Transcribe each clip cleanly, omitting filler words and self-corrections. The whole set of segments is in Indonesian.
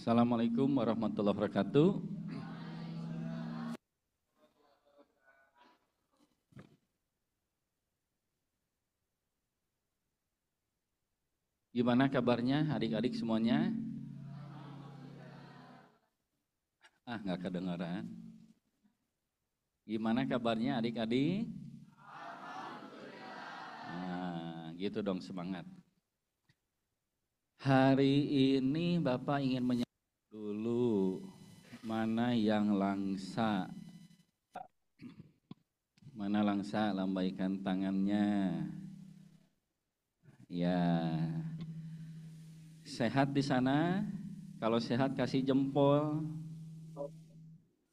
Assalamualaikum warahmatullahi wabarakatuh. Gimana kabarnya adik-adik semuanya? Nggak kedengaran. Gimana kabarnya adik-adik? Gitu dong, semangat. Hari ini Bapak ingin menyapa dulu mana yang langsa. Mana langsa, lambaikan tangannya. Ya. Sehat di sana? Kalau sehat kasih jempol.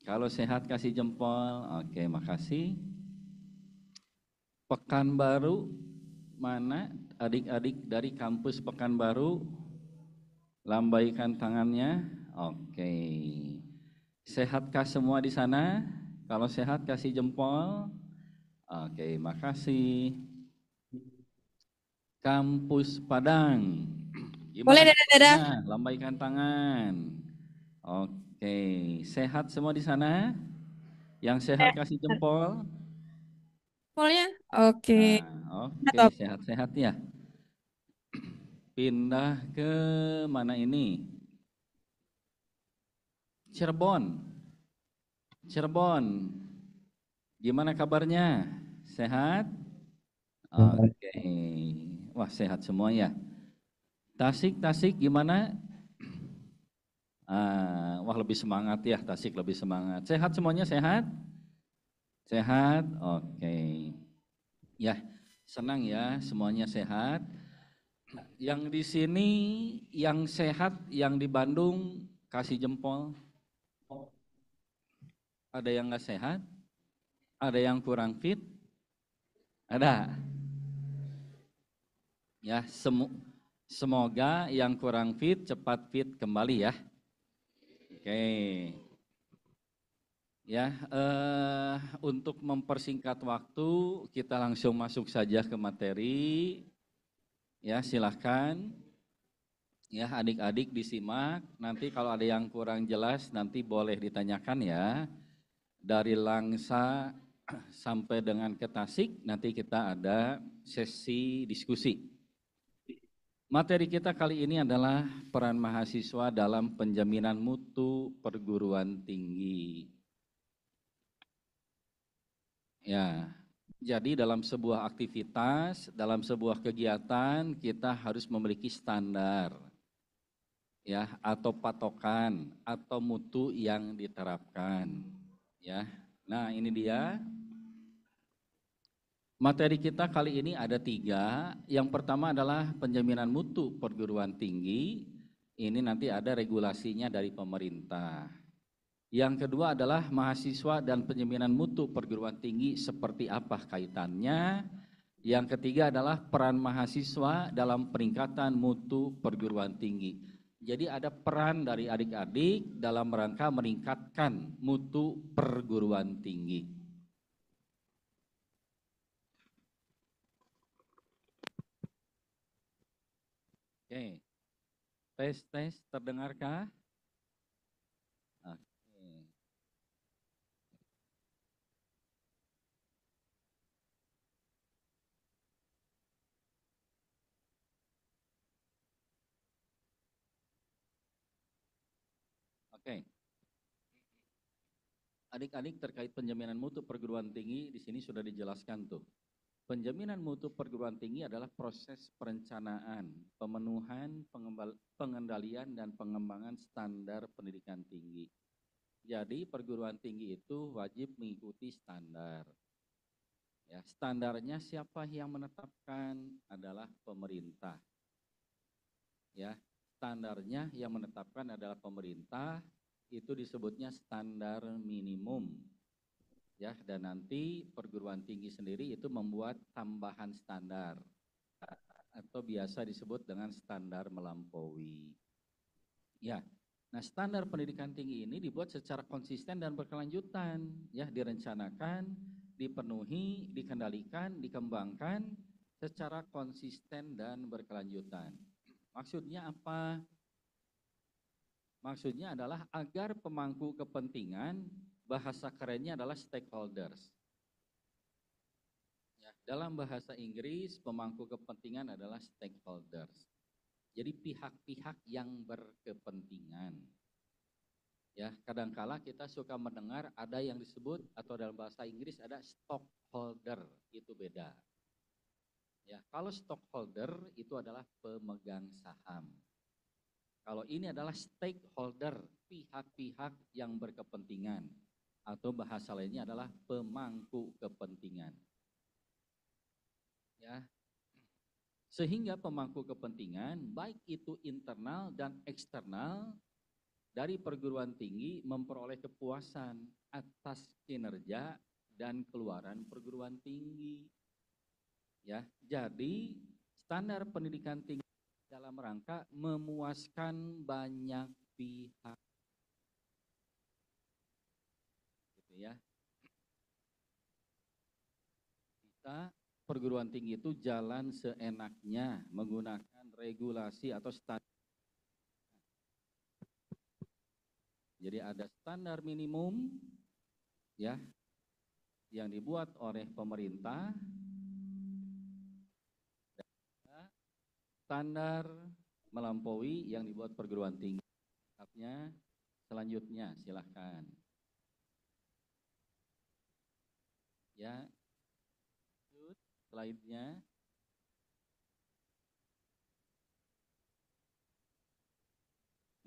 Kalau sehat kasih jempol. Oke, makasih. Pekanbaru, mana adik-adik dari kampus Pekanbaru? Lambaikan tangannya. Oke. Sehatkah semua di sana? Kalau sehat kasih jempol. Oke, makasih. Kampus Padang. Boleh, Gimana dadah. kabarnya? Lambaikan tangan. Oke, sehat semua di sana? Yang sehat kasih jempol. Jempolnya? Oke. Oke, Top. sehat-sehat ya. Pindah ke mana ini? Cirebon. Cirebon. Gimana kabarnya? Sehat? Oke. Wah, sehat semua ya. Tasik gimana? Wah, lebih semangat ya, Tasik lebih semangat. Sehat semuanya, sehat? Sehat? Oke. Ya, senang ya semuanya sehat. Yang di sini yang sehat, yang di Bandung kasih jempol. Ada yang nggak sehat? Ada yang kurang fit? Ada. Ya, semoga yang kurang fit cepat fit kembali ya. Oke. Ya, untuk mempersingkat waktu, kita langsung masuk saja ke materi. Ya, silahkan. Ya, adik-adik disimak. Nanti kalau ada yang kurang jelas, nanti boleh ditanyakan ya. Dari Langsa sampai dengan ke Tasik, nanti kita ada sesi diskusi. Materi kita kali ini adalah peran mahasiswa dalam penjaminan mutu perguruan tinggi. Ya, jadi dalam sebuah aktivitas, dalam sebuah kegiatan kita harus memiliki standar, ya, atau patokan atau mutu yang diterapkan, ya. Nah, ini dia. Materi kita kali ini ada 3. Yang pertama adalah penjaminan mutu perguruan tinggi. Ini nanti ada regulasinya dari pemerintah. Yang kedua adalah mahasiswa dan penjaminan mutu perguruan tinggi seperti apa kaitannya. Yang ketiga adalah peran mahasiswa dalam peningkatan mutu perguruan tinggi. Jadi ada peran dari adik-adik dalam rangka meningkatkan mutu perguruan tinggi. Oke, tes terdengarkah? Oke. Adik-adik terkait penjaminan mutu perguruan tinggi di sini sudah dijelaskan tuh. Penjaminan mutu perguruan tinggi adalah proses perencanaan, pemenuhan, pengendalian dan pengembangan standar pendidikan tinggi. Jadi perguruan tinggi itu wajib mengikuti standar. Ya, standarnya siapa yang menetapkan? Adalah pemerintah. Ya, standarnya yang menetapkan adalah pemerintah. Itu disebutnya standar minimum. Ya, dan nanti perguruan tinggi sendiri itu membuat tambahan standar atau biasa disebut dengan standar melampaui. Ya, nah standar pendidikan tinggi ini dibuat secara konsisten dan berkelanjutan, ya, direncanakan, dipenuhi, dikendalikan, dikembangkan secara konsisten dan berkelanjutan. Maksudnya apa? Maksudnya adalah agar pemangku kepentingan, bahasa kerennya adalah stakeholders. Ya, dalam bahasa Inggris, pemangku kepentingan adalah stakeholders. Jadi pihak-pihak yang berkepentingan. Ya, kadangkala kita suka mendengar ada yang disebut atau dalam bahasa Inggris ada stockholder, itu beda. Ya, kalau stockholder itu adalah pemegang saham. Kalau ini adalah stakeholder, pihak-pihak yang berkepentingan, atau bahasa lainnya adalah pemangku kepentingan. Ya, sehingga pemangku kepentingan, baik itu internal dan eksternal dari perguruan tinggi memperoleh kepuasan atas kinerja dan keluaran perguruan tinggi. Ya, jadi standar pendidikan tinggi dalam rangka memuaskan banyak pihak, gitu ya. Kita perguruan tinggi itu jalan seenaknya menggunakan regulasi atau standar. Jadi ada standar minimum, ya, yang dibuat oleh pemerintah. Standar melampaui yang dibuat perguruan tinggi. Selanjutnya silahkan. Ya, slide-nya.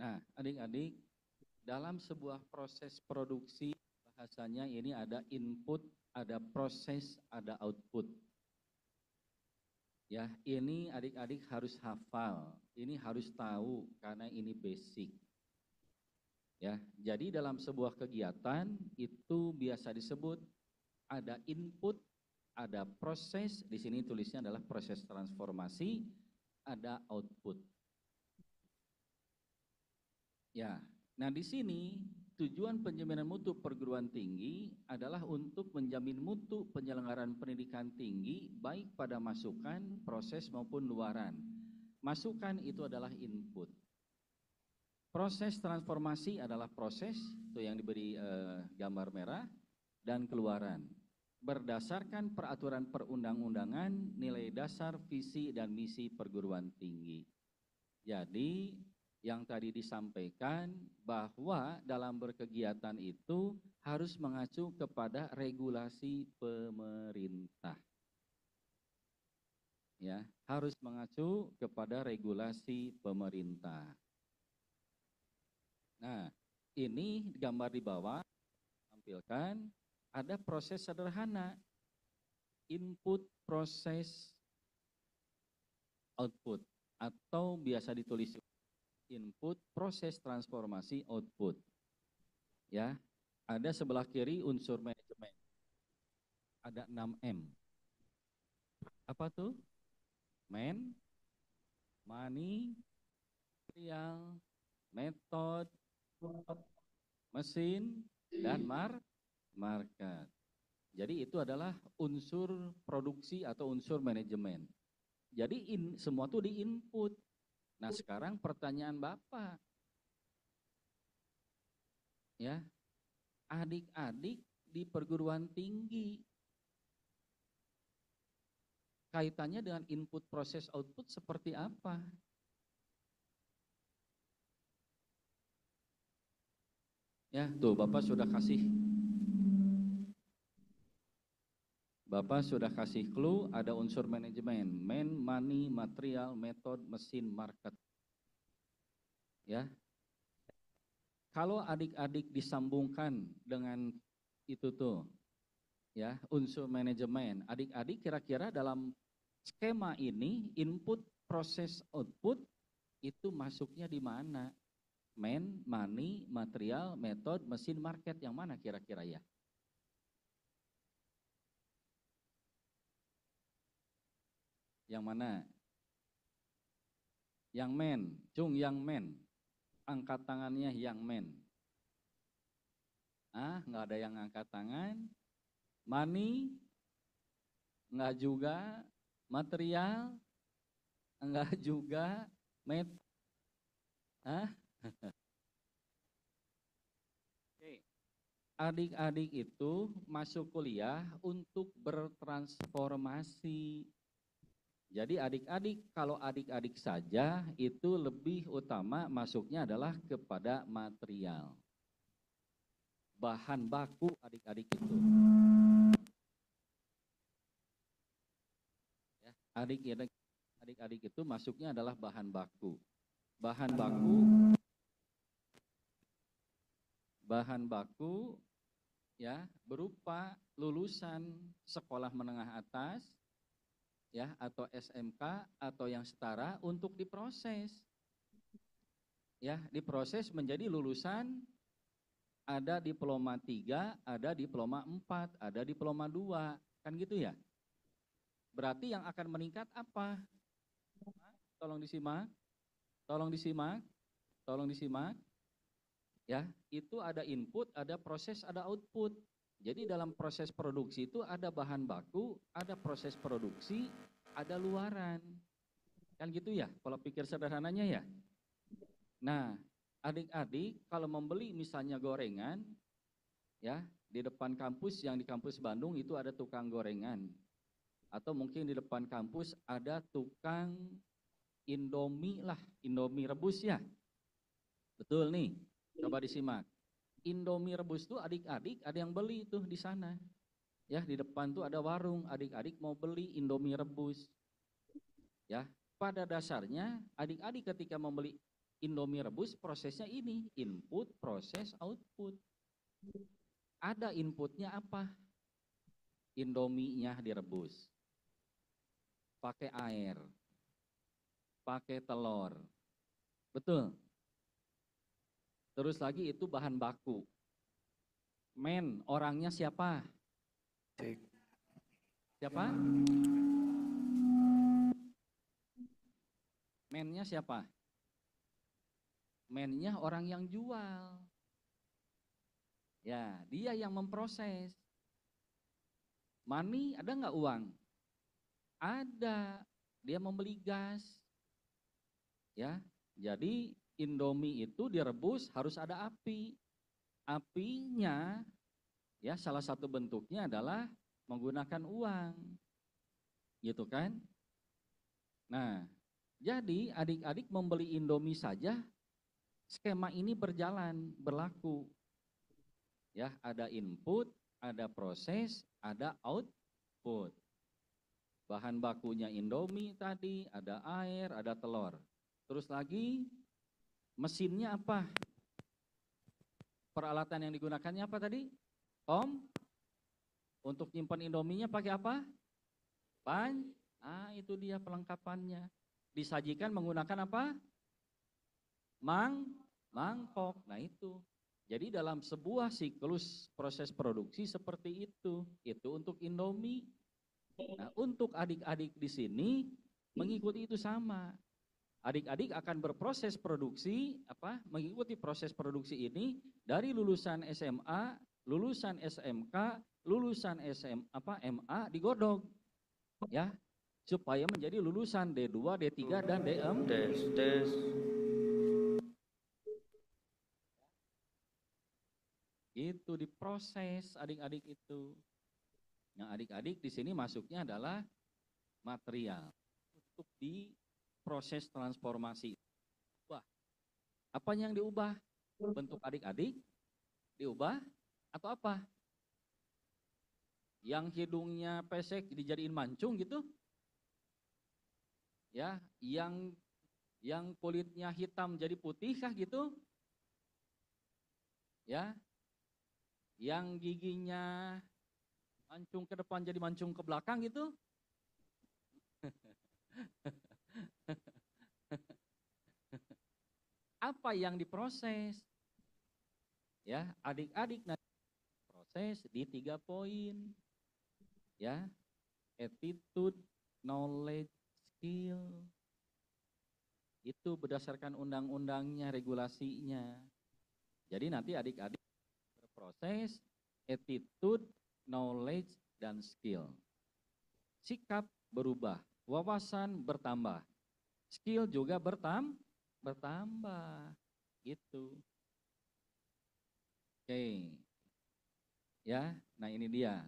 Nah, adik-adik, dalam sebuah proses produksi, bahasanya ini ada input, ada proses, ada output. Ya, ini adik-adik harus hafal, ini harus tahu karena ini basic. Ya, jadi dalam sebuah kegiatan itu biasa disebut ada input, ada proses, di sini tulisnya adalah proses transformasi, ada output. Ya, nah di sini tujuan penjaminan mutu perguruan tinggi adalah untuk menjamin mutu penyelenggaraan pendidikan tinggi baik pada masukan, proses maupun luaran. Masukan itu adalah input. Proses transformasi adalah proses, itu yang diberi gambar merah, dan keluaran. Berdasarkan peraturan perundang-undangan, nilai dasar, visi, dan misi perguruan tinggi. Jadi, yang tadi disampaikan bahwa dalam berkegiatan itu harus mengacu kepada regulasi pemerintah. Ya, harus mengacu kepada regulasi pemerintah. Nah, ini gambar di bawah tampilkan ada proses sederhana, input, proses, output, atau biasa ditulis input, proses, transformasi, output. Ya, ada sebelah kiri unsur manajemen. Ada 6M. Apa tuh? Man, money, material, method, mesin, dan market. Jadi itu adalah unsur produksi atau unsur manajemen. Jadi semua itu di input. Nah, sekarang pertanyaan Bapak, ya, adik-adik di perguruan tinggi, kaitannya dengan input, proses, output seperti apa? Ya, tuh Bapak sudah kasih clue, ada unsur manajemen, man, money, material, method, mesin, market. Ya, kalau adik-adik disambungkan dengan itu tuh, ya, unsur manajemen, adik-adik kira-kira dalam skema ini input, proses, output itu masuknya di mana? Man, money, material, method, mesin, market, yang mana kira-kira ya? Yang mana? Yang men, Cung, yang men. Angkat tangannya yang men. Nggak ada yang angkat tangan. Money, nggak juga. Material, nggak juga. adik-adik itu masuk kuliah untuk bertransformasi. Jadi adik-adik, kalau adik-adik saja itu lebih utama masuknya adalah kepada material. Bahan baku adik-adik itu. Ya, adik-adik itu masuknya adalah bahan baku. Bahan baku ya berupa lulusan sekolah menengah atas ya atau SMK atau yang setara untuk diproses. Ya, diproses menjadi lulusan ada diploma 3, ada diploma 4, ada diploma 2, kan gitu ya? Berarti yang akan meningkat apa? Tolong disimak. Ya, itu ada input, ada proses, ada output. Jadi dalam proses produksi itu ada bahan baku, ada proses produksi, ada luaran. Kan gitu ya, kalau pikir sederhananya ya. Nah, adik-adik kalau membeli misalnya gorengan, ya di depan kampus yang di kampus Bandung itu ada tukang gorengan. Atau mungkin di depan kampus ada tukang Indomie lah, Indomie rebus ya. Betul nih, coba disimak. Indomie rebus tuh adik-adik ada yang beli tuh di sana. Ya, di depan tuh ada warung, adik-adik mau beli Indomie rebus. Ya, pada dasarnya adik-adik ketika membeli Indomie rebus prosesnya ini, input, proses, output. Ada inputnya apa? Indominya direbus. Pakai air. Pakai telur. Betul. Terus lagi itu bahan baku. Men, orangnya siapa? Siapa? Mennya siapa? Mennya orang yang jual. Ya, dia yang memproses. Money ada nggak uang? Ada. Dia membeli gas. Ya, jadi Indomie itu direbus harus ada api. Apinya ya salah satu bentuknya adalah menggunakan uang. Gitu kan? Nah, jadi adik-adik membeli Indomie saja skema ini berjalan, berlaku. Ya, ada input, ada proses, ada output. Bahan bakunya Indomie tadi, ada air, ada telur. Terus lagi mesinnya apa? Peralatan yang digunakannya apa tadi? Untuk nyimpan Indominya pakai apa? Itu dia pelengkapannya. Disajikan menggunakan apa? Mangkok. Nah itu. Jadi dalam sebuah siklus proses produksi seperti itu. Itu untuk Indomie. Nah, untuk adik-adik di sini mengikuti itu sama. Adik-adik akan berproses produksi mengikuti proses produksi ini dari lulusan SMA, lulusan SMK, lulusan MA digodok. Ya, supaya menjadi lulusan D2, D3 dan D4. Itu diproses adik-adik itu. Yang adik-adik di sini masuknya adalah material untuk diproses transformasi. Wah, apa yang diubah? Bentuk adik-adik diubah atau apa? Yang hidungnya pesek dijadiin mancung gitu? Ya, yang kulitnya hitam jadi putih kah gitu? Ya, yang giginya mancung ke depan jadi mancung ke belakang gitu? Apa yang diproses? Ya, adik-adik nanti proses di 3 poin. Ya, attitude, knowledge, skill. Itu berdasarkan undang-undangnya, regulasinya. Jadi nanti adik-adik berproses attitude, knowledge, dan skill. Sikap berubah, wawasan bertambah, skill juga bertambah, gitu. Oke. Ya, nah ini dia.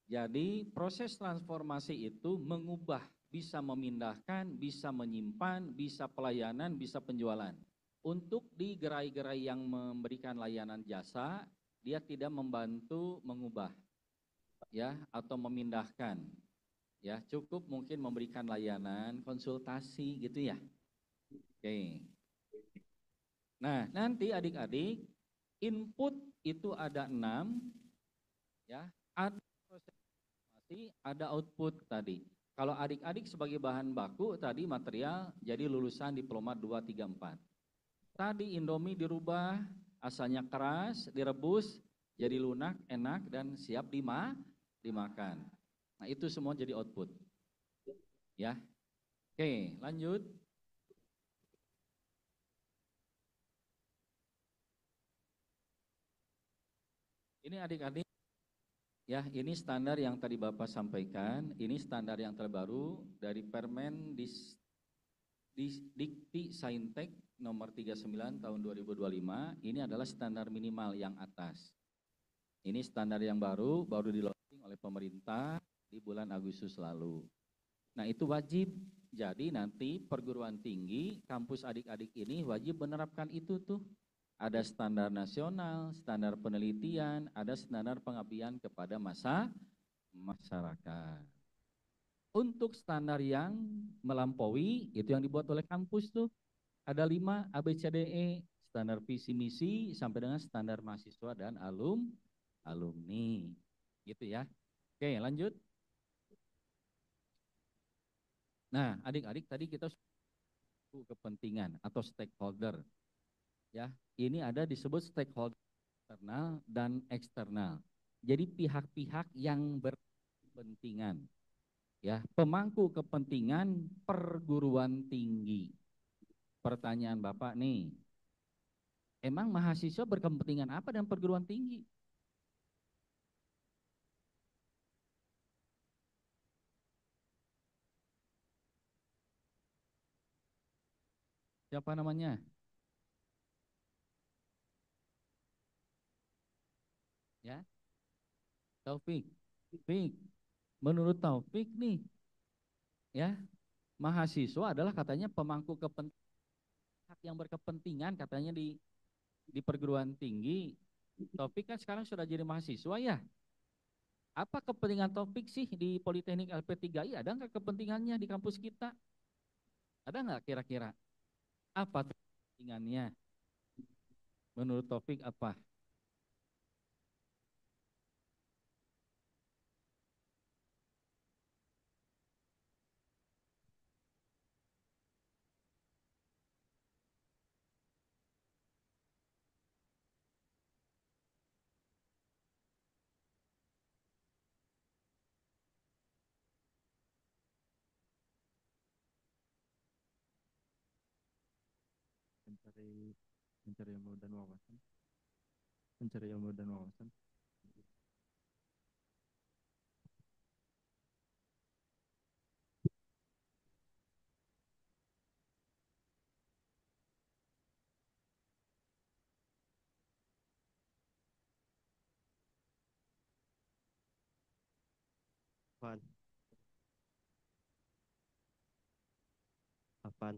Jadi proses transformasi itu mengubah, bisa memindahkan, bisa menyimpan, bisa pelayanan, bisa penjualan. Untuk di gerai-gerai yang memberikan layanan jasa, dia tidak membantu mengubah ya atau memindahkan. Ya, cukup mungkin memberikan layanan konsultasi gitu ya. Oke. Nah, nanti adik-adik input itu ada 6 ya. Ada proses informasi, ada output tadi. Kalau adik-adik sebagai bahan baku tadi material jadi lulusan diploma 2, 3, 4. Tadi Indomie dirubah, asalnya keras, direbus jadi lunak, enak dan siap dimakan. Nah, itu semua jadi output. Ya. Oke, lanjut. Ini adik-adik ya, ini standar yang tadi Bapak sampaikan, ini standar yang terbaru dari Permen Dikti Saintek nomor 39 tahun 2025, ini adalah standar minimal yang atas. Ini standar yang baru di-launching oleh pemerintah di bulan Agustus lalu. Nah, itu wajib. Jadi nanti perguruan tinggi, kampus adik-adik ini wajib menerapkan itu tuh. Ada standar nasional, standar penelitian, ada standar pengabdian kepada masyarakat. Untuk standar yang melampaui, itu yang dibuat oleh kampus tuh, ada 5 ABCDE, standar visi misi sampai dengan standar mahasiswa dan alumni. Gitu ya. Oke, lanjut. Nah, adik-adik tadi kita kepentingan atau stakeholder. Ya, ini ada disebut stakeholder internal dan eksternal. Jadi pihak-pihak yang berkepentingan. Ya, pemangku kepentingan perguruan tinggi. Pertanyaan Bapak nih, emang mahasiswa berkepentingan apa dengan perguruan tinggi? Siapa namanya? Ya, Taufik. Taufik. Menurut Taufik nih, ya, mahasiswa adalah katanya pemangku kepentingan yang berkepentingan katanya di perguruan tinggi. Taufik kan sekarang sudah jadi mahasiswa ya. Apa kepentingan Taufik sih di Politeknik LP3I? Ada nggak kepentingannya di kampus kita? Ada nggak kira-kira? Apa kepentingannya? Menurut Taufik apa? mencari mencari ilmu dan wawasan mencari ilmu dan wawasan apaan apaan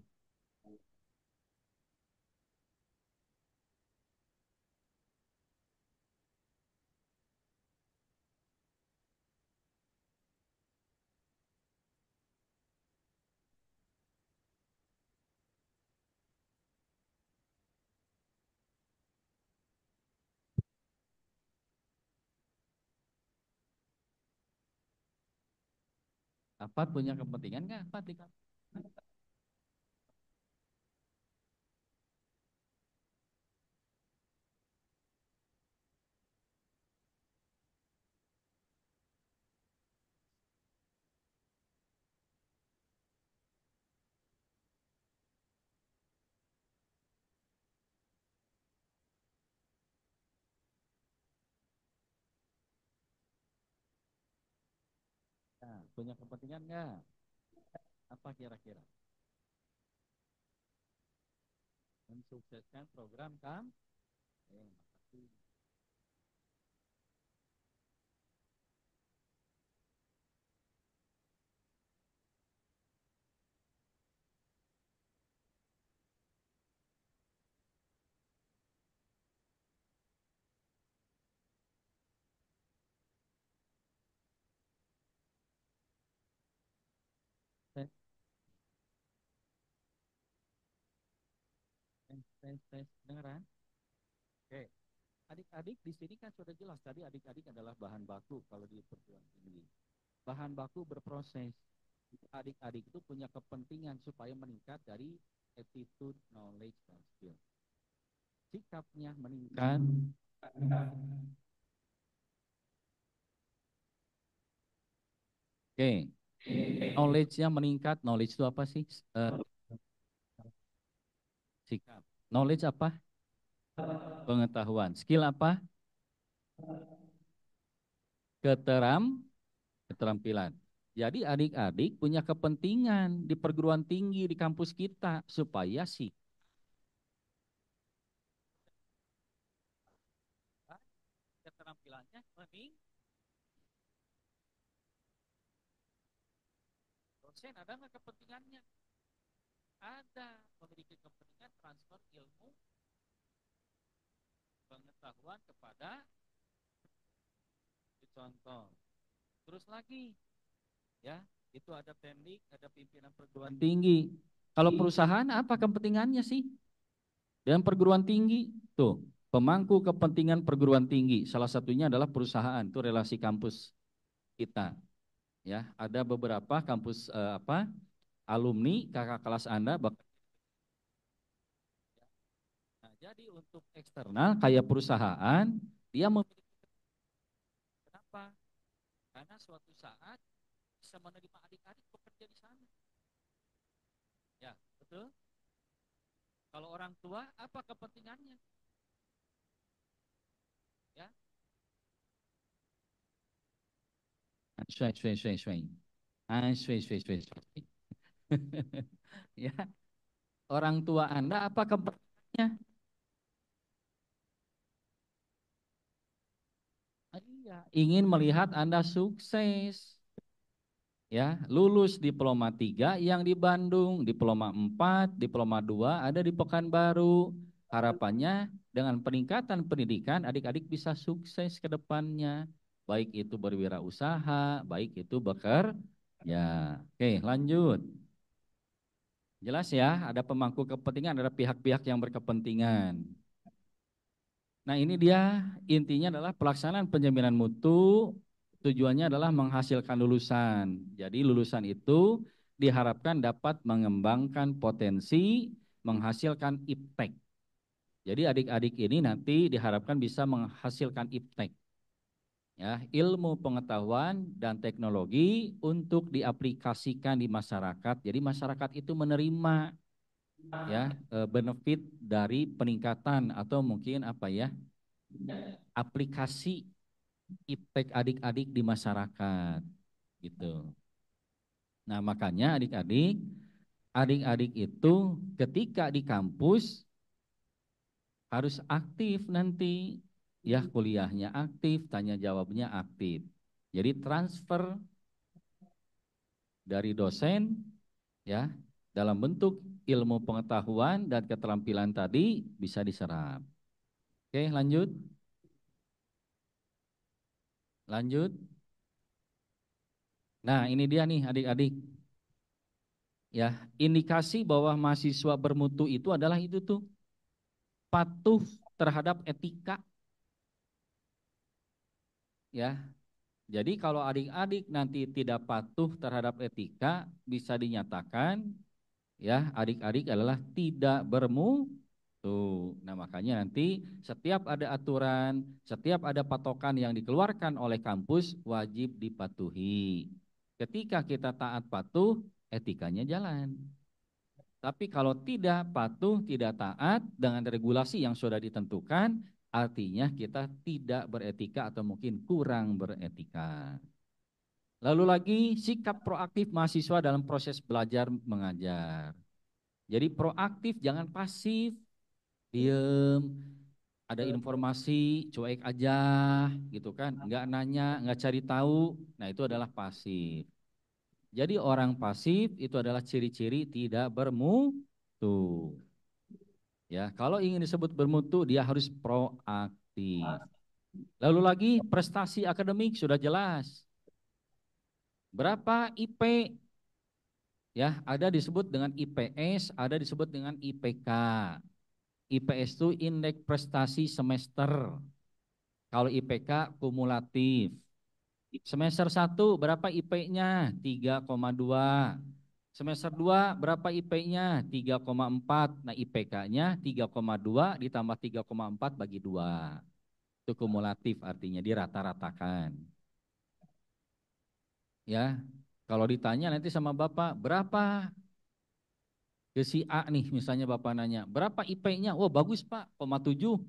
Apa punya kepentingan nggak? Apa di kampus? Nah, punya kepentingan nggak? Apa kira-kira? Mensukseskan program kan? Makasih. tes, dengeran? Oke. Adik-adik di sini kan sudah jelas tadi adik-adik adalah bahan baku kalau di perguruan tinggi. Bahan baku berproses. Adik-adik itu punya kepentingan supaya meningkat dari attitude, knowledge, dan skill. Sikapnya meningkat. Oke. Knowledge-nya meningkat. Knowledge itu apa sih? Sikap. Knowledge apa? Pengetahuan. Skill apa? Keterampilan. Jadi adik-adik punya kepentingan di perguruan tinggi di kampus kita supaya sih keterampilannya meningkat. Dosen ada nggak kepentingannya? Ada, memiliki kepentingan transfer ilmu pengetahuan kepada contoh. Terus lagi, ya itu ada pendik, ada pimpinan perguruan tinggi. Kalau perusahaan apa kepentingannya sih? Dan perguruan tinggi, tuh pemangku kepentingan perguruan tinggi. Salah satunya adalah perusahaan, itu relasi kampus kita. Ya, ada beberapa kampus alumni kakak kelas Anda. Nah, jadi untuk eksternal kayak perusahaan, dia memiliki kenapa? Karena suatu saat bisa menerima adik-adik bekerja di sana. Ya, betul. Kalau orang tua, apa kepentingannya? Ya, Shui, shui, shui, shui. Shui, shui, shui, shui. Ya, orang tua Anda apa kepentingannya? Iya, ingin melihat Anda sukses. Ya, lulus diploma 3 yang di Bandung, diploma 4, diploma 2 ada di Pekanbaru. Harapannya dengan peningkatan pendidikan adik-adik bisa sukses ke depannya. Baik itu berwirausaha, baik itu bekerja. Oke, lanjut. Jelas ya, ada pemangku kepentingan, ada pihak-pihak yang berkepentingan. Nah, ini dia intinya adalah pelaksanaan penjaminan mutu tujuannya adalah menghasilkan lulusan. Jadi lulusan itu diharapkan dapat mengembangkan potensi, menghasilkan iptek. Jadi adik-adik ini nanti diharapkan bisa menghasilkan iptek. Ya, ilmu pengetahuan dan teknologi untuk diaplikasikan di masyarakat. Jadi masyarakat itu menerima ya benefit dari peningkatan atau mungkin apa ya aplikasi iptek adik-adik di masyarakat gitu. Nah, makanya adik-adik itu ketika di kampus harus aktif nanti ya kuliahnya aktif, tanya jawabnya aktif. Jadi transfer dari dosen ya dalam bentuk ilmu pengetahuan dan keterampilan tadi bisa diserap. Oke, lanjut. Lanjut. Nah, ini dia nih adik-adik. Ya, indikasi bahwa mahasiswa bermutu itu adalah itu tuh patuh terhadap etika ya. Jadi kalau adik-adik nanti tidak patuh terhadap etika bisa dinyatakan ya adik-adik adalah tidak bermutu. Nah, makanya nanti setiap ada aturan, setiap ada patokan yang dikeluarkan oleh kampus wajib dipatuhi. Ketika kita taat patuh, etikanya jalan. Tapi kalau tidak patuh, tidak taat dengan regulasi yang sudah ditentukan, artinya kita tidak beretika atau mungkin kurang beretika. Lalu lagi sikap proaktif mahasiswa dalam proses belajar mengajar. Jadi proaktif, jangan pasif, diem, ada informasi cuek aja gitu kan, nggak nanya, nggak cari tahu, nah itu adalah pasif. Jadi orang pasif itu adalah ciri-ciri tidak bermutu. Ya, kalau ingin disebut bermutu dia harus proaktif. Lalu lagi prestasi akademik sudah jelas. Berapa IP? Ya, ada disebut dengan IPS, ada disebut dengan IPK. IPS itu indeks prestasi semester. Kalau IPK kumulatif. Semester 1 berapa IP-nya? 3,2. Semester 2 berapa IP-nya? 3,4. Nah, IPK-nya 3,2 ditambah 3,4 bagi 2. Itu kumulatif artinya dirata-ratakan. Ya. Kalau ditanya nanti sama Bapak, berapa ke si A nih misalnya Bapak nanya, berapa IP-nya? Oh, bagus Pak, 0,7.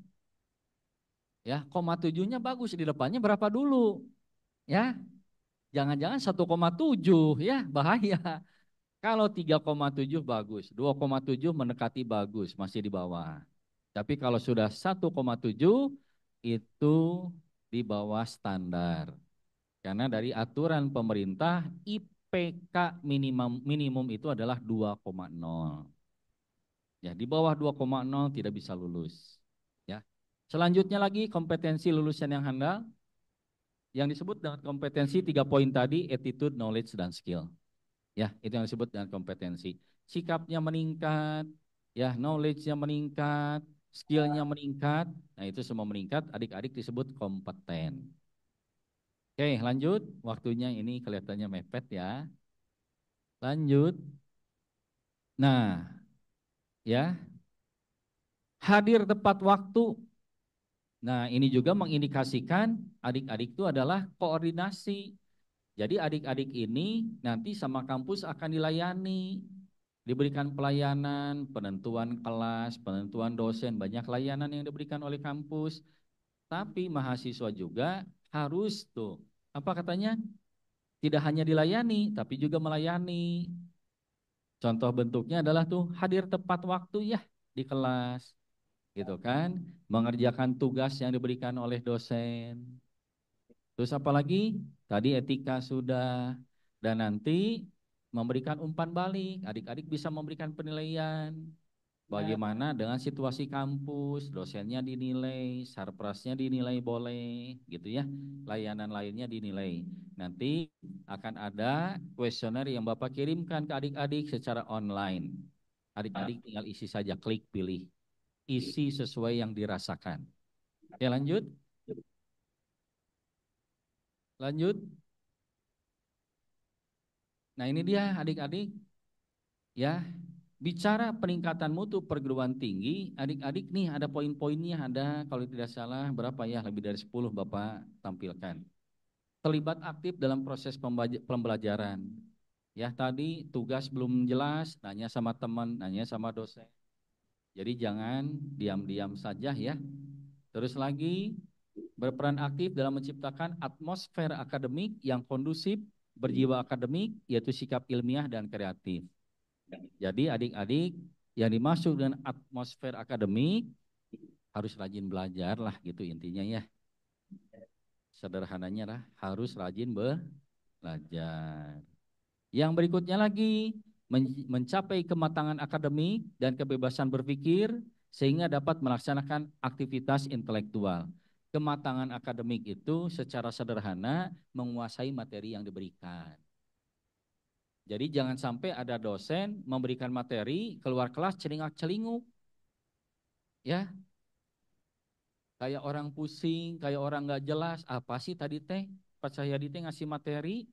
Ya, 0,7-nya bagus, di depannya berapa dulu? Ya. Jangan-jangan 1,7 ya, bahaya. Kalau 3,7 bagus, 2,7 mendekati bagus, masih di bawah. Tapi kalau sudah 1,7 itu di bawah standar. Karena dari aturan pemerintah IPK minimum itu adalah 2,0. Ya, di bawah 2,0 tidak bisa lulus. Ya. Selanjutnya lagi kompetensi lulusan yang handal. Yang disebut dengan kompetensi 3 poin tadi, attitude, knowledge, dan skill. Ya, itu yang disebut dengan kompetensi. Sikapnya meningkat, ya, knowledge-nya meningkat, skill-nya meningkat. Nah, itu semua meningkat, adik-adik disebut kompeten. Oke, lanjut. Waktunya ini kelihatannya mepet ya. Lanjut. Nah, ya. Hadir tepat waktu. Nah, ini juga mengindikasikan adik-adik itu adalah koordinasi. Jadi adik-adik ini nanti sama kampus akan dilayani, diberikan pelayanan, penentuan kelas, penentuan dosen, banyak layanan yang diberikan oleh kampus. Tapi mahasiswa juga harus tuh, apa katanya? Tidak hanya dilayani, tapi juga melayani. Contoh bentuknya adalah tuh hadir tepat waktu ya di kelas, gitu kan? Mengerjakan tugas yang diberikan oleh dosen. Terus apa lagi? Tadi etika sudah. Dan nanti memberikan umpan balik. Adik-adik bisa memberikan penilaian. Bagaimana dengan situasi kampus, dosennya dinilai, sarprasnya dinilai boleh, gitu ya. Layanan lainnya dinilai. Nanti akan ada kuesioner yang Bapak kirimkan ke adik-adik secara online. Adik-adik tinggal isi saja, klik pilih. Isi sesuai yang dirasakan. Oke, lanjut. Lanjut. Nah, ini dia adik-adik, ya. Bicara peningkatan mutu perguruan tinggi, adik-adik nih ada poin-poinnya, ada kalau tidak salah berapa ya, lebih dari 10 Bapak tampilkan. Terlibat aktif dalam proses pembelajaran. Ya, tadi tugas belum jelas, nanya sama teman, nanya sama dosen. Jadi jangan diam-diam saja ya. Terus lagi, berperan aktif dalam menciptakan atmosfer akademik yang kondusif, berjiwa akademik, yaitu sikap ilmiah dan kreatif. Jadi adik-adik yang dimaksud dengan atmosfer akademik harus rajin belajar lah gitu intinya ya. Sederhananya lah harus rajin belajar. Yang berikutnya lagi mencapai kematangan akademik dan kebebasan berpikir sehingga dapat melaksanakan aktivitas intelektual. Kematangan akademik itu secara sederhana menguasai materi yang diberikan. Jadi jangan sampai ada dosen memberikan materi, keluar kelas celingak-celinguk. Ya, kayak orang pusing, kayak orang nggak jelas, apa sih tadi teh? Pas saya di teh ngasih materi,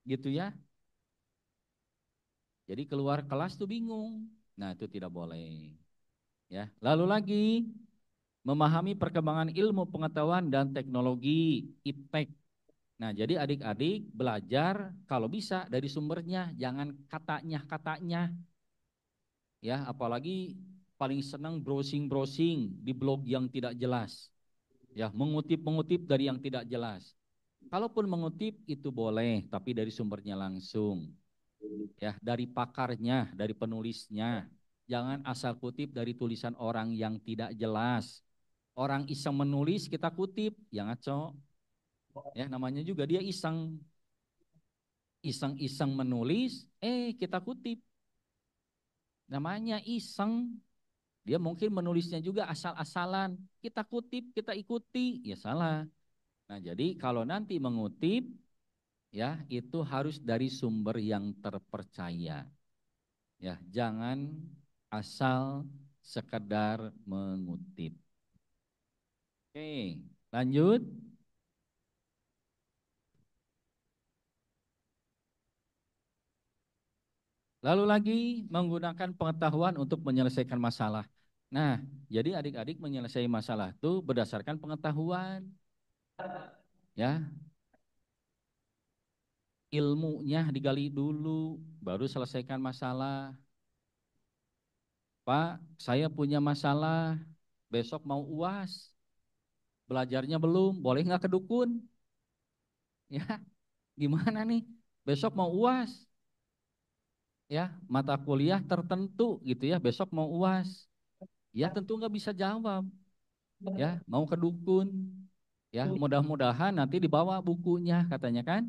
gitu ya. Jadi keluar kelas tuh bingung. Nah, itu tidak boleh. Ya, lalu lagi memahami perkembangan ilmu pengetahuan dan teknologi, IPTEK. Nah, jadi adik-adik belajar kalau bisa dari sumbernya, jangan katanya. Ya, apalagi paling senang browsing-browsing di blog yang tidak jelas. Ya, mengutip-mengutip dari yang tidak jelas. Kalaupun mengutip itu boleh, tapi dari sumbernya langsung. Ya, dari pakarnya, dari penulisnya. Jangan asal kutip dari tulisan orang yang tidak jelas. Orang iseng menulis kita kutip, ya ngaco. Ya, namanya juga dia iseng. Iseng-iseng menulis, kita kutip. Namanya iseng. Dia mungkin menulisnya juga asal-asalan. Kita kutip, kita ikuti, ya salah. Nah, jadi kalau nanti mengutip, ya itu harus dari sumber yang terpercaya. Ya, jangan asal sekedar mengutip. Oke, lanjut. Lalu lagi menggunakan pengetahuan untuk menyelesaikan masalah. Nah, jadi adik-adik menyelesaikan masalah itu berdasarkan pengetahuan, ya. Ilmunya digali dulu, baru selesaikan masalah. Pak, saya punya masalah, besok mau UAS, belajarnya belum, boleh nggak ke dukun? Ya, gimana nih? Besok mau UAS, ya, mata kuliah tertentu gitu ya, besok mau UAS. Ya tentu nggak bisa jawab, ya, mau ke dukun, ya, mudah-mudahan nanti dibawa bukunya katanya kan.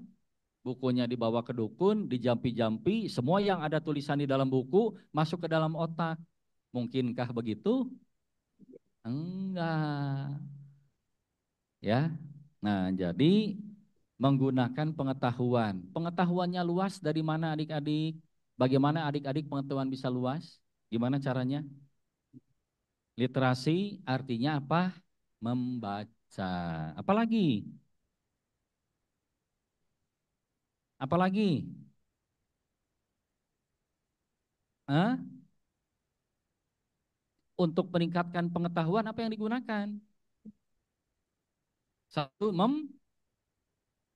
Bukunya dibawa ke dukun, dijampi-jampi, semua yang ada tulisan di dalam buku masuk ke dalam otak. Mungkinkah begitu? Enggak. Ya. Nah, jadi menggunakan pengetahuan. Pengetahuannya luas dari mana adik-adik? Bagaimana adik-adik pengetahuan bisa luas? Gimana caranya? Literasi artinya apa? Membaca. Apalagi? Apalagi? Hah? Untuk meningkatkan pengetahuan apa yang digunakan? Satu,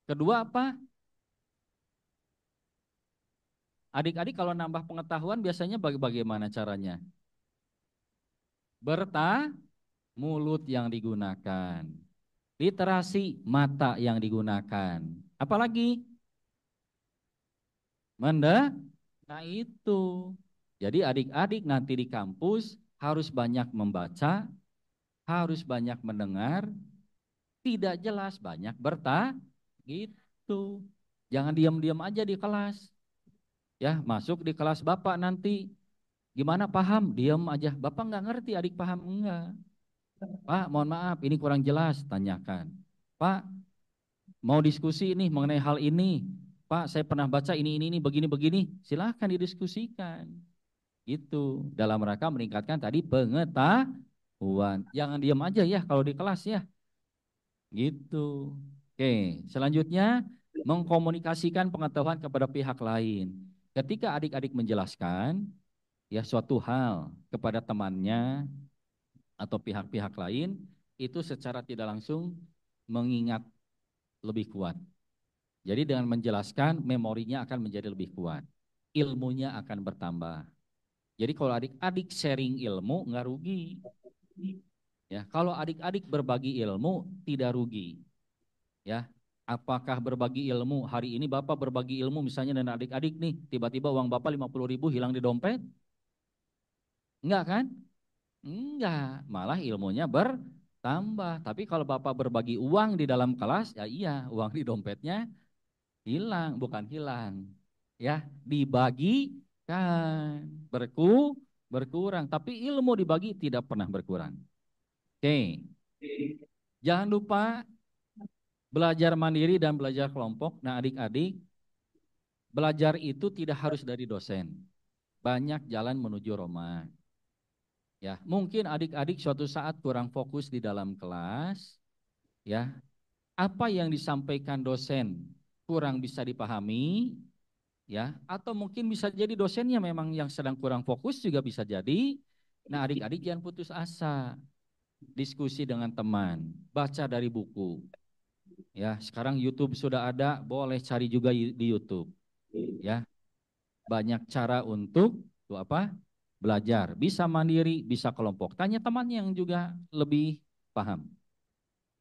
kedua apa? Adik-adik kalau nambah pengetahuan biasanya bagaimana caranya? Mulut yang digunakan. Literasi mata yang digunakan. Apalagi? Nah itu. Jadi adik-adik nanti di kampus harus banyak membaca, harus banyak mendengar, tidak jelas banyak gitu. Jangan diam-diam aja di kelas. Ya, masuk di kelas Bapak nanti. Gimana paham? Diam aja. Bapak nggak ngerti, adik paham enggak? Pak, mohon maaf, ini kurang jelas. Tanyakan. Pak, mau diskusi nih mengenai hal ini. Pak, saya pernah baca ini, begini-begini. Silahkan didiskusikan. Itu dalam rangka meningkatkan tadi pengetahuan. Jangan diam aja ya kalau di kelas ya. Gitu. Oke, selanjutnya mengkomunikasikan pengetahuan kepada pihak lain. Ketika adik-adik menjelaskan ya suatu hal kepada temannya atau pihak-pihak lain, itu secara tidak langsung mengingat lebih kuat. Jadi dengan menjelaskan memorinya akan menjadi lebih kuat. Ilmunya akan bertambah. Jadi kalau adik-adik sharing ilmu nggak rugi. Ya, kalau adik-adik berbagi ilmu tidak rugi. Ya, apakah berbagi ilmu hari ini Bapak berbagi ilmu misalnya dengan adik-adik nih, tiba-tiba uang Bapak 50.000 hilang di dompet? Enggak kan? Enggak, malah ilmunya bertambah. Tapi kalau Bapak berbagi uang di dalam kelas, ya iya, uang di dompetnya hilang, bukan hilang. Ya, dibagikan, berkurang, tapi ilmu dibagi tidak pernah berkurang. Oke. Jangan lupa belajar mandiri dan belajar kelompok. Nah, adik-adik, belajar itu tidak harus dari dosen. Banyak jalan menuju Roma. Ya, mungkin adik-adik suatu saat kurang fokus di dalam kelas, ya. Apa yang disampaikan dosen kurang bisa dipahami, ya, atau mungkin bisa jadi dosennya memang yang sedang kurang fokus juga bisa jadi. Nah, adik-adik jangan putus asa. Diskusi dengan teman, baca dari buku. Ya, sekarang YouTube sudah ada, boleh cari juga di YouTube. Ya, banyak cara untuk tuh apa? Belajar, bisa mandiri, bisa kelompok. Tanya teman yang juga lebih paham.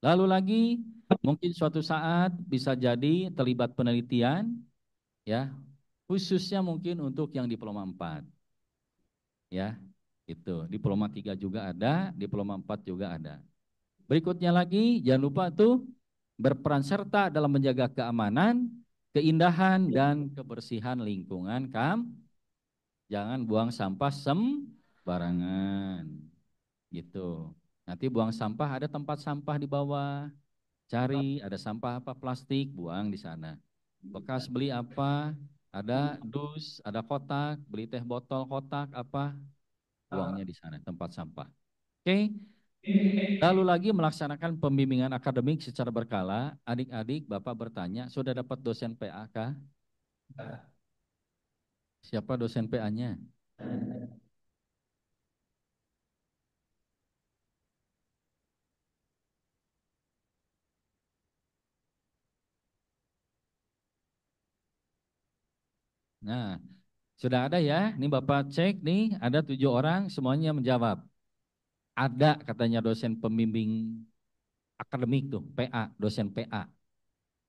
Lalu lagi, mungkin suatu saat bisa jadi terlibat penelitian, ya, khususnya mungkin untuk yang diploma 4. Ya, itu. Diploma 3 juga ada, diploma 4 juga ada. Berikutnya lagi, jangan lupa tuh berperan serta dalam menjaga keamanan, keindahan, dan kebersihan lingkungan Jangan buang sampah sembarangan. Gitu. Nanti buang sampah, ada tempat sampah di bawah. Cari, ada sampah apa plastik, buang di sana. Bekas beli apa? Ada dus, ada kotak, beli teh botol kotak apa? buangnya di sana, tempat sampah. Oke. Lalu lagi melaksanakan pembimbingan akademik secara berkala. Adik-adik, Bapak bertanya, sudah dapat dosen PA kah? Siapa dosen PA-nya? Nah, sudah ada ya. Ini Bapak cek nih, ada 7 orang semuanya menjawab. Ada katanya dosen pembimbing akademik tuh, PA, dosen PA.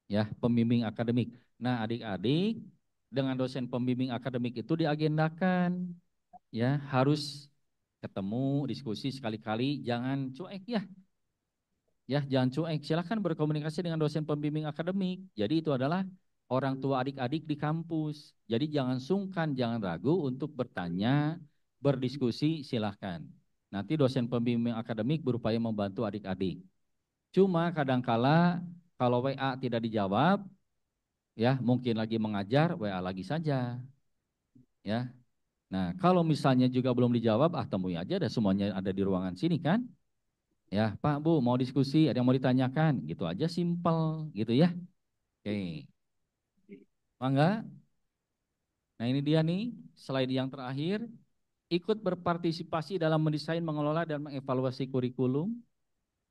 Ya, pembimbing akademik. Nah, adik-adik dengan dosen pembimbing akademik itu diagendakan, ya harus ketemu, diskusi sekali-kali, jangan cuek ya jangan cuek. Silahkan berkomunikasi dengan dosen pembimbing akademik. Jadi itu adalah orang tua adik-adik di kampus. Jadi jangan sungkan, jangan ragu untuk bertanya, berdiskusi, silahkan. Nanti dosen pembimbing akademik berupaya membantu adik-adik. Cuma kadangkala kalau WA tidak dijawab, ya mungkin lagi mengajar, WA lagi saja, ya. Nah kalau misalnya juga belum dijawab, temui aja, ada semuanya ada di ruangan sini kan, ya Pak Bu mau diskusi, ada yang mau ditanyakan, gitu aja, simple gitu ya. Oke, Mangga. Nah ini dia nih slide yang terakhir, ikut berpartisipasi dalam mendesain, mengelola dan mengevaluasi kurikulum,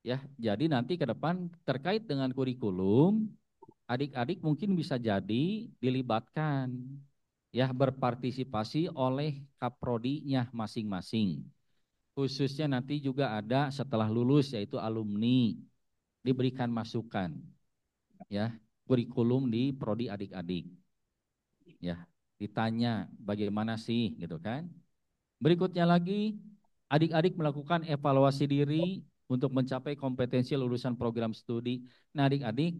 ya. Jadi nanti ke depan terkait dengan kurikulum, adik-adik mungkin bisa jadi dilibatkan, ya berpartisipasi oleh kaprodinya masing-masing. Khususnya nanti juga ada setelah lulus yaitu alumni diberikan masukan, ya kurikulum di prodi adik-adik, ya ditanya bagaimana sih gitu kan. Berikutnya lagi adik-adik melakukan evaluasi diri untuk mencapai kompetensi lulusan program studi. Nah adik-adik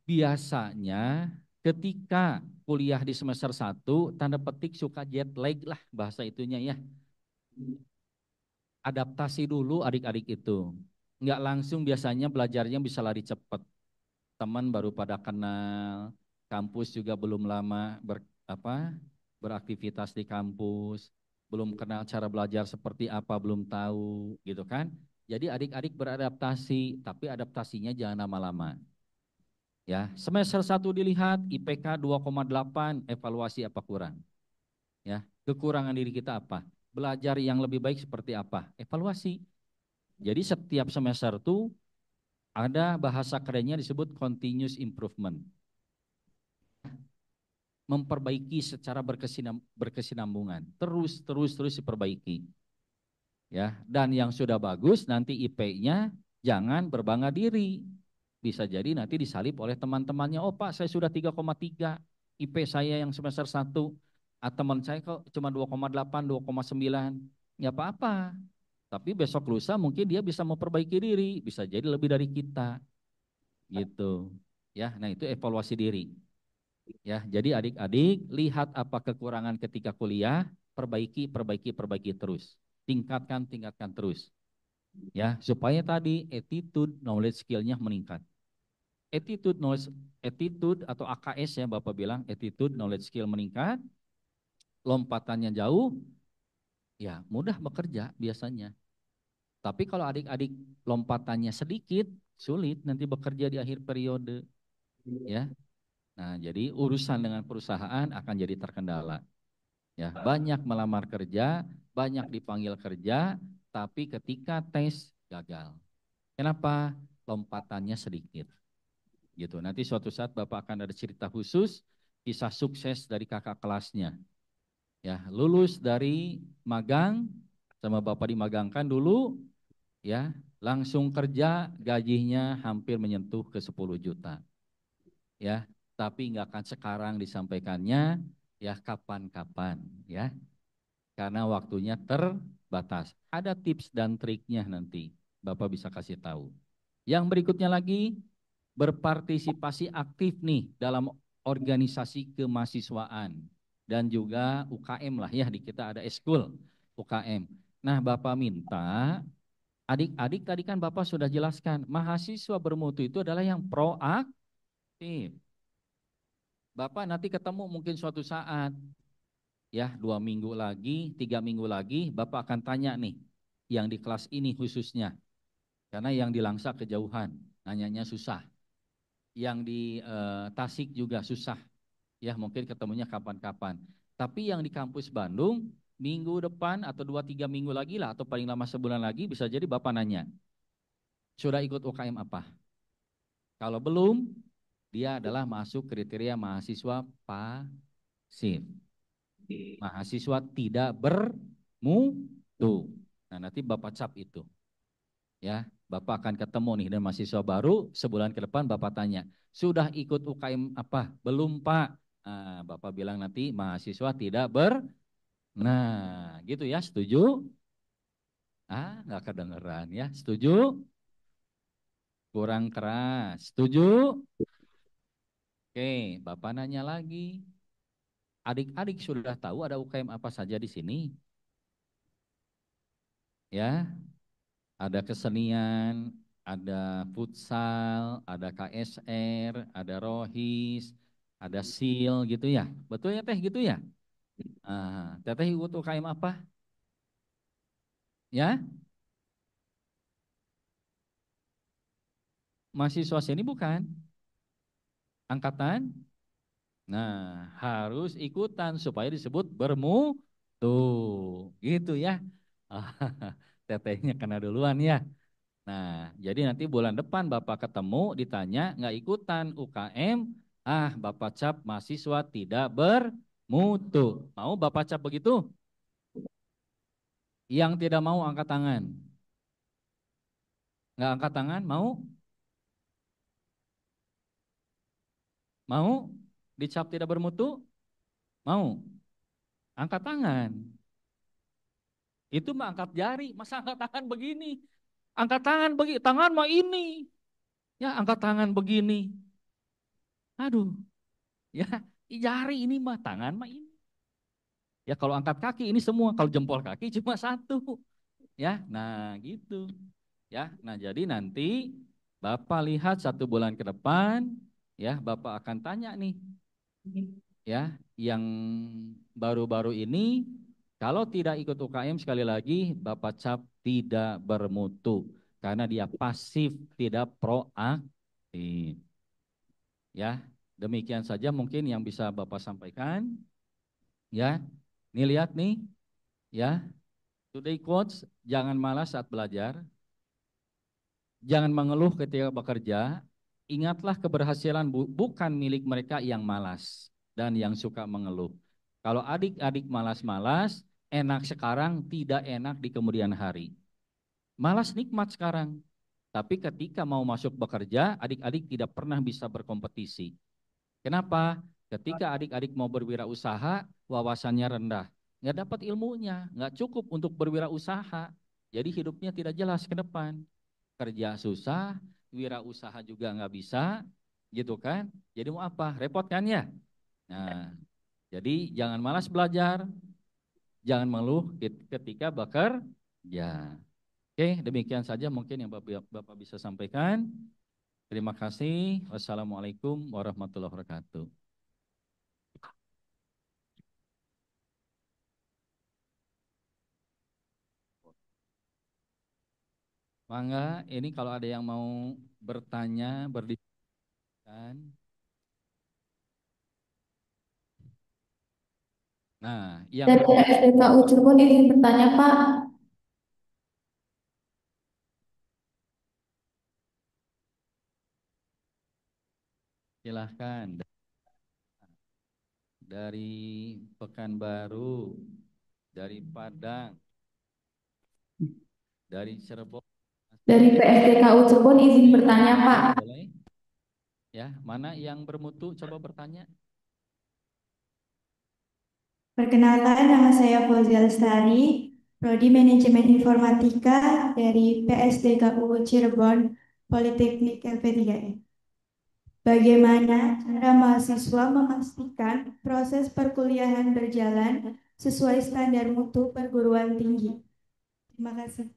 biasanya ketika kuliah di semester 1 tanda petik suka jet lag lah bahasa itunya ya. Adaptasi dulu adik-adik itu. Nggak langsung biasanya belajarnya bisa lari cepat. Teman baru pada kenal, kampus juga belum lama beraktivitas di kampus, belum kenal cara belajar seperti apa, belum tahu gitu kan. Jadi adik-adik beradaptasi, tapi adaptasinya jangan lama-lama. Ya, semester 1 dilihat IPK 2,8, evaluasi apa kurang? Ya, kekurangan diri kita apa? Belajar yang lebih baik seperti apa? Evaluasi. Jadi setiap semester itu ada bahasa kerennya disebut continuous improvement. Memperbaiki secara berkesinambungan. Terus diperbaiki. Ya, dan yang sudah bagus nanti IP-nya jangan berbangga diri. Bisa jadi nanti disalib oleh teman-temannya. Oh Pak, saya sudah 3,3 IP saya yang semester 1. Teman saya kok cuma 2,8, 2,9. Ya apa-apa. Tapi besok lusa mungkin dia bisa memperbaiki diri, bisa jadi lebih dari kita. Gitu. Ya, nah itu evaluasi diri. Ya, jadi adik-adik lihat apa kekurangan ketika kuliah, perbaiki terus. Tingkatkan terus. Ya, supaya tadi attitude, knowledge skill-nya meningkat. Attitude atau AKS ya Bapak bilang, attitude, knowledge skill meningkat, lompatannya jauh, ya mudah bekerja biasanya. Tapi kalau adik-adik lompatannya sedikit, sulit nanti bekerja di akhir periode. Ya, nah jadi urusan dengan perusahaan akan jadi terkendala. Ya, banyak melamar kerja, banyak dipanggil kerja, tapi ketika tes gagal. Kenapa? Lompatannya sedikit. Gitu. Nanti suatu saat Bapak akan ada cerita khusus, kisah sukses dari kakak kelasnya. Ya, lulus dari magang, sama Bapak dimagangkan dulu, ya, langsung kerja, gajinya hampir menyentuh ke 10 juta. Ya, tapi nggak akan sekarang disampaikannya, ya kapan-kapan, ya. Karena waktunya terbatas. Ada tips dan triknya nanti, Bapak bisa kasih tahu. Yang berikutnya lagi, berpartisipasi aktif nih dalam organisasi kemahasiswaan dan juga UKM lah ya, di kita ada eskul UKM. Nah Bapak minta, adik-adik tadi kan Bapak sudah jelaskan, mahasiswa bermutu itu adalah yang proaktif. Bapak nanti ketemu mungkin suatu saat, ya 2 minggu lagi, 3 minggu lagi, Bapak akan tanya nih, yang di kelas ini khususnya, karena yang di Langsa kejauhan, nanyanya susah. Yang di Tasik juga susah, ya mungkin ketemunya kapan-kapan. Tapi yang di kampus Bandung, minggu depan atau 2-3 minggu lagi lah, atau paling lama sebulan lagi, bisa jadi Bapak nanya, sudah ikut UKM apa? Kalau belum, dia adalah masuk kriteria mahasiswa pasif. Mahasiswa tidak bermutu. Nah, nanti Bapak cap itu. Ya, Bapak akan ketemu nih dengan mahasiswa baru, sebulan ke depan Bapak tanya, sudah ikut UKM apa? Belum, Pak. Nah, Bapak bilang nanti mahasiswa tidak Nah, gitu ya, setuju? Nggak kedengeran ya, setuju? Kurang keras, setuju? Oke, Bapak nanya lagi. Adik-adik sudah tahu ada UKM apa saja di sini? Ya, ada kesenian, ada futsal, ada KSR, ada rohis, ada sil gitu ya. Betul ya Teh gitu ya? Teteh ikut UKM apa? Ya, mahasiswa sini bukan? Angkatan? Nah, harus ikutan supaya disebut bermutu. Gitu ya. Tetehnya kena duluan ya. Nah, jadi nanti bulan depan Bapak ketemu, ditanya nggak ikutan UKM, Bapak cap mahasiswa tidak bermutu. Mau Bapak cap begitu? Yang tidak mau angkat tangan. Nggak angkat tangan, mau? Mau? Dicap tidak bermutu? Mau? Angkat tangan. Itu mah angkat jari, masa angkat tangan begini? Angkat tangan begini, tangan mah ini. Ya, angkat tangan begini. Aduh, ya, jari ini mah, tangan mah ini. Ya kalau angkat kaki ini semua, kalau jempol kaki cuma satu. Ya, nah gitu. Ya, nah jadi nanti Bapak lihat 1 bulan ke depan, ya Bapak akan tanya nih, ya yang baru-baru ini, kalau tidak ikut UKM sekali lagi Bapak cap tidak bermutu, karena dia pasif, tidak proaktif. Ya, demikian saja mungkin yang bisa Bapak sampaikan. Ya, ini lihat nih, ya. Today quotes, jangan malas saat belajar, jangan mengeluh ketika bekerja, ingatlah keberhasilan bukan milik mereka yang malas dan yang suka mengeluh. Kalau adik-adik malas-malas, enak sekarang, tidak enak di kemudian hari. Malas nikmat sekarang, tapi ketika mau masuk bekerja, adik-adik tidak pernah bisa berkompetisi. Kenapa? Ketika adik-adik mau berwirausaha, wawasannya rendah, nggak dapat ilmunya, nggak cukup untuk berwirausaha, jadi hidupnya tidak jelas ke depan. Kerja susah, wirausaha juga nggak bisa, gitu kan? Jadi mau apa? Repot kan ya? Nah, jadi jangan malas belajar, jangan mengeluh ketika bekerja. Oke, demikian saja mungkin yang Bapak bisa sampaikan. Terima kasih. Wassalamualaikum warahmatullahi wabarakatuh. Mangga, ini kalau ada yang mau bertanya, berdiskusikan. Nah, yang Dari SDKU Cirebon izin bertanya, Pak. silahkan dari Pekanbaru, dari Padang, dari Cirebon. Dari PSDKU Cirebon izin bertanya, Pak. Boleh? Ya, mana yang bermutu? Coba bertanya. Perkenalkan, nama saya Fauzia Lestari, Prodi Manajemen Informatika dari PSDKU Cirebon, Politeknik LP3E. Bagaimana cara mahasiswa memastikan proses perkuliahan berjalan sesuai standar mutu perguruan tinggi? Terima kasih.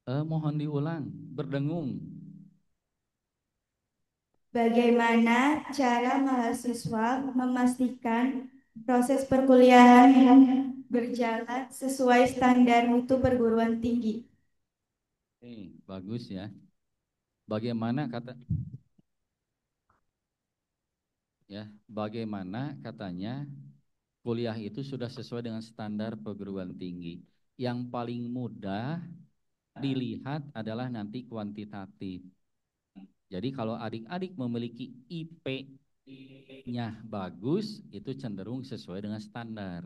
Mohon diulang, berdengung. Bagaimana cara mahasiswa memastikan proses perkuliahan berjalan sesuai standar mutu perguruan tinggi. Bagus ya. Bagaimana katanya kuliah itu sudah sesuai dengan standar perguruan tinggi. Yang paling mudah dilihat adalah nanti kuantitatif. Jadi kalau adik-adik memiliki IP-nya bagus, itu cenderung sesuai dengan standar.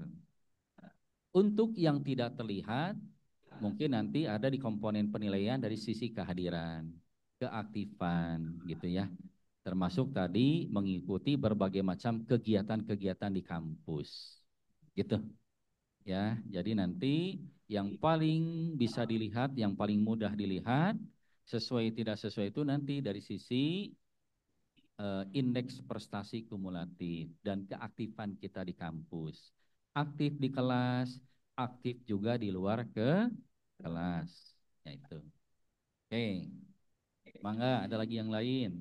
Untuk yang tidak terlihat, mungkin nanti ada di komponen penilaian dari sisi kehadiran, keaktifan gitu ya. Termasuk tadi mengikuti berbagai macam kegiatan-kegiatan di kampus. Gitu. Ya, jadi nanti yang paling bisa dilihat, yang paling mudah dilihat, sesuai tidak sesuai itu nanti dari sisi indeks prestasi kumulatif dan keaktifan kita di kampus. Aktif di kelas, aktif juga di luar kelas. Ya itu. Oke. Mangga, ada lagi yang lain?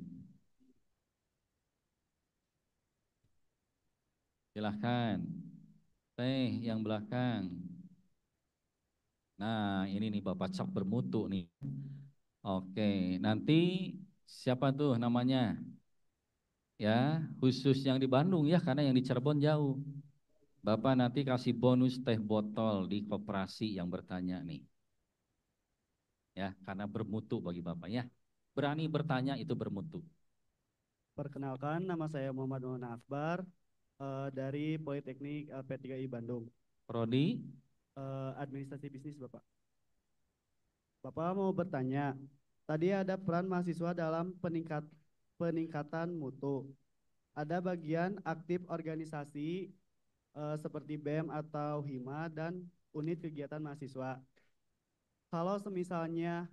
Silahkan. Teh yang belakang. Nah, ini nih Bapak Cak bermutu nih. Oke, nanti siapa tuh namanya? Ya, khusus yang di Bandung ya, karena yang di Cirebon jauh. Bapak nanti kasih bonus teh botol di koperasi yang bertanya nih. Ya, karena bermutu bagi Bapak ya. Berani bertanya itu bermutu. Perkenalkan, nama saya Muhammad Maulana Akbar dari Politeknik LP3I Bandung. Prodi, Administrasi bisnis, Bapak. Bapak mau bertanya, tadi ada peran mahasiswa dalam peningkatan mutu. Ada bagian aktif organisasi seperti BEM atau HIMA dan unit kegiatan mahasiswa. Kalau semisalnya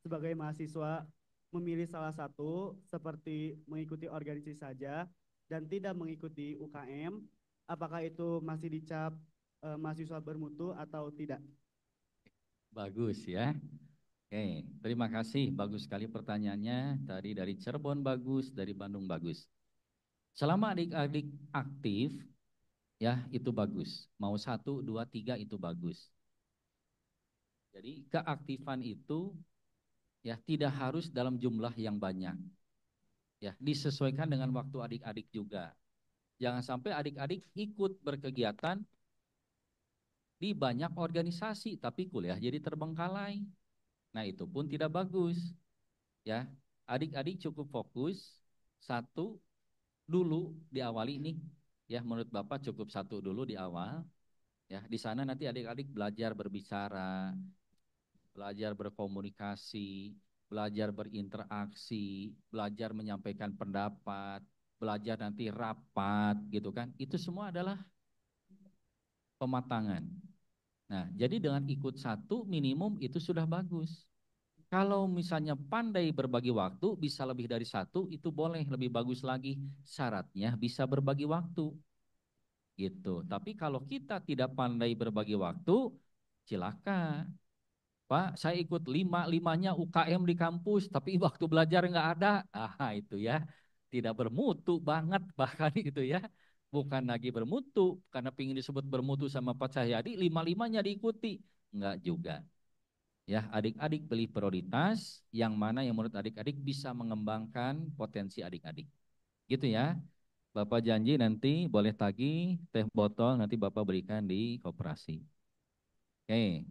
sebagai mahasiswa memilih salah satu seperti mengikuti organisasi saja dan tidak mengikuti UKM, apakah itu masih dicap mahasiswa bermutu atau tidak? bagus ya. Oke, terima kasih. Bagus sekali pertanyaannya. Tadi dari Cirebon bagus, dari Bandung bagus. Selama adik-adik aktif, ya itu bagus. Mau 1, 2, 3 itu bagus. Jadi keaktifan itu ya tidak harus dalam jumlah yang banyak. Ya, disesuaikan dengan waktu adik-adik juga. Jangan sampai adik-adik ikut berkegiatan di banyak organisasi tapi kuliah jadi terbengkalai. Nah, itu pun tidak bagus. Ya, adik-adik cukup fokus satu dulu diawali nih. Ya, menurut Bapak cukup satu dulu di awal. Ya, di sana nanti adik-adik belajar berbicara, belajar berkomunikasi, belajar berinteraksi, belajar menyampaikan pendapat, belajar nanti rapat gitu kan. Itu semua adalah pematangan. Nah, jadi dengan ikut satu minimum itu sudah bagus. Kalau misalnya pandai berbagi waktu, bisa lebih dari satu, itu boleh lebih bagus lagi. Syaratnya bisa berbagi waktu. Gitu. Tapi kalau kita tidak pandai berbagi waktu, silakan. Pak, saya ikut limanya UKM di kampus, tapi waktu belajar nggak ada. Ah, itu ya, tidak bermutu banget bahkan itu ya. Bukan lagi bermutu, karena pingin disebut bermutu sama Pak Cahyadi, limanya diikuti. Enggak juga. Ya, adik-adik pilih prioritas yang mana yang menurut adik-adik bisa mengembangkan potensi adik-adik. Gitu ya. Bapak janji nanti boleh tagih teh botol nanti Bapak berikan di koperasi. Oke,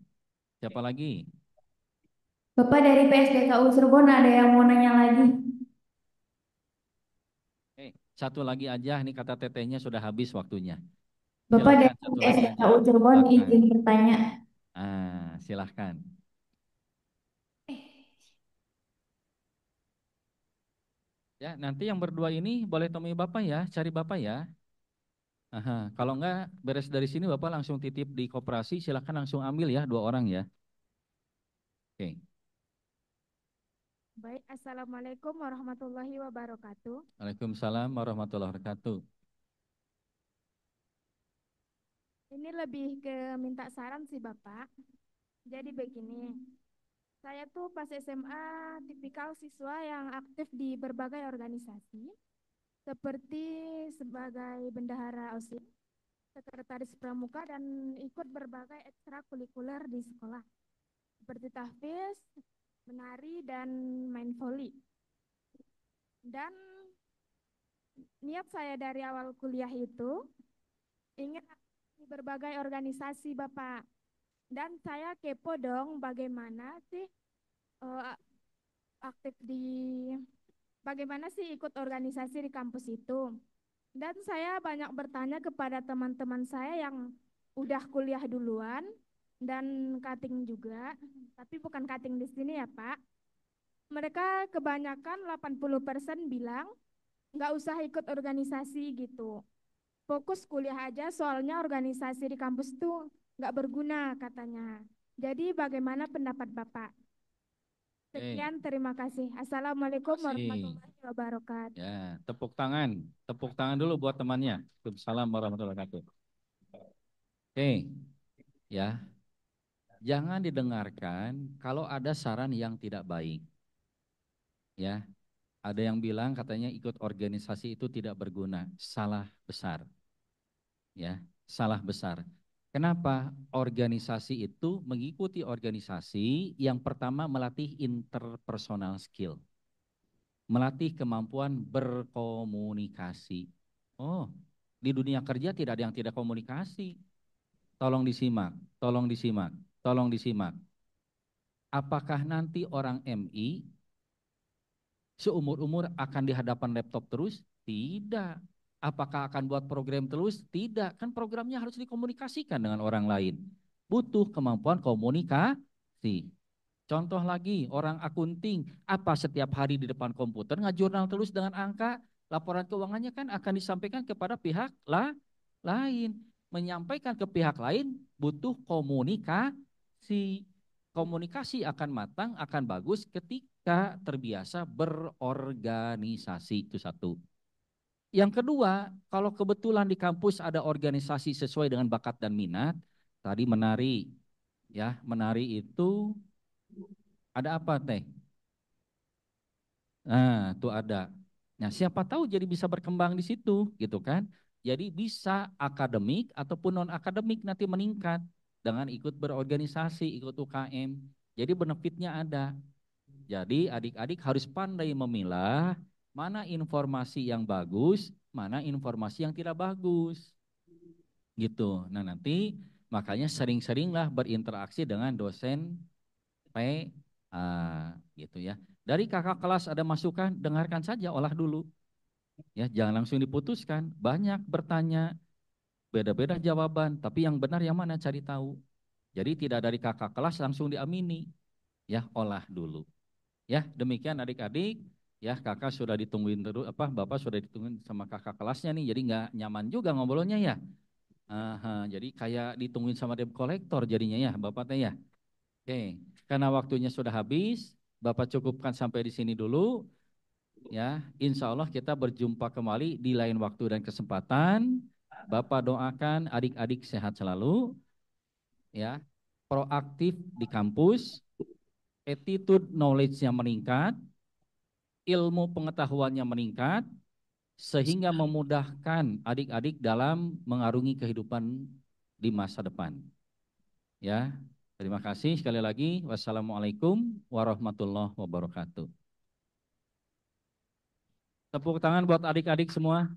siapa lagi? Bapak dari PSDKU Cirebon ada yang mau nanya lagi? Satu lagi aja, ini kata tetehnya sudah habis waktunya. Bapak Silahkan dari satu lagi aja. PSDKU Cirebon Silakan. izin bertanya. Silahkan. Ya, nanti yang berdua ini boleh temui Bapak ya, cari Bapak ya. Aha, kalau enggak beres dari sini Bapak langsung titip di koperasi, silahkan langsung ambil ya 2 orang ya. Oke. Baik, Assalamualaikum warahmatullahi wabarakatuh. Waalaikumsalam warahmatullahi wabarakatuh. Ini lebih ke minta saran sih Bapak. Jadi begini, saya tuh pas SMA tipikal siswa yang aktif di berbagai organisasi. seperti sebagai bendahara OSIS, sekretaris pramuka, dan ikut berbagai ekstrakurikuler di sekolah, seperti tahfiz, menari, dan main voli. Dan niat saya dari awal kuliah itu ingin aktif di berbagai organisasi, Bapak. Dan saya kepo dong bagaimana sih aktif di bagaimana sih ikut organisasi di kampus itu. Dan saya banyak bertanya kepada teman-teman saya yang udah kuliah duluan dan cutting juga, tapi bukan cutting di sini ya Pak. Mereka kebanyakan 80% bilang nggak usah ikut organisasi gitu. Fokus kuliah aja soalnya organisasi di kampus tuh nggak berguna katanya. Jadi bagaimana pendapat Bapak? Sekian, terima kasih. Assalamualaikum warahmatullahi wabarakatuh. Ya, tepuk tangan dulu buat temannya. Waalaikumsalam warahmatullahi wabarakatuh. Oke, ya, jangan didengarkan kalau ada saran yang tidak baik. Ya, ada yang bilang katanya ikut organisasi itu tidak berguna, salah besar. Ya, salah besar. Kenapa? Organisasi itu mengikuti organisasi yang pertama melatih interpersonal skill. Melatih kemampuan berkomunikasi. Oh, di dunia kerja tidak ada yang tidak komunikasi. Tolong disimak, tolong disimak, tolong disimak. Apakah nanti orang MI seumur-umur akan di hadapan laptop terus? Tidak. Apakah akan buat program terus? Tidak. Kan programnya harus dikomunikasikan dengan orang lain. Butuh kemampuan komunikasi. Contoh lagi, orang akunting, apa setiap hari di depan komputer ngajurnal terus dengan angka, laporan keuangannya kan akan disampaikan kepada pihak lain. Menyampaikan ke pihak lain butuh komunikasi. Komunikasi akan matang, akan bagus ketika terbiasa berorganisasi, itu satu. Yang kedua, kalau kebetulan di kampus ada organisasi sesuai dengan bakat dan minat, tadi menari, ya menari itu ada apa teh? Nah, itu ada. Nah, siapa tahu jadi bisa berkembang di situ, gitu kan? Jadi bisa akademik ataupun non akademik nanti meningkat dengan ikut berorganisasi, ikut UKM. Jadi benefitnya ada. Jadi adik-adik harus pandai memilah mana informasi yang bagus, mana informasi yang tidak bagus. Gitu. Nah, nanti makanya sering-seringlah berinteraksi dengan dosen gitu ya. Dari kakak kelas ada masukan, dengarkan saja, olah dulu. Ya, jangan langsung diputuskan. Banyak bertanya, beda-beda jawaban, tapi yang benar yang mana cari tahu. Jadi tidak dari kakak kelas langsung diamini. Ya, olah dulu. Ya, demikian adik-adik. Ya, kakak sudah ditungguin terus, bapak sudah ditungguin sama kakak kelasnya nih, jadi nggak nyaman juga ngobrolnya ya. Jadi kayak ditungguin sama debt collector jadinya ya, bapak teh ya. Oke, karena waktunya sudah habis, bapak cukupkan sampai di sini dulu. Ya, insya Allah kita berjumpa kembali di lain waktu dan kesempatan. Bapak doakan adik-adik sehat selalu, ya, proaktif di kampus, attitude knowledge-nya meningkat, ilmu pengetahuannya meningkat, sehingga memudahkan adik-adik dalam mengarungi kehidupan di masa depan. Ya, terima kasih sekali lagi. Wassalamualaikum warahmatullahi wabarakatuh. Tepuk tangan buat adik-adik semua.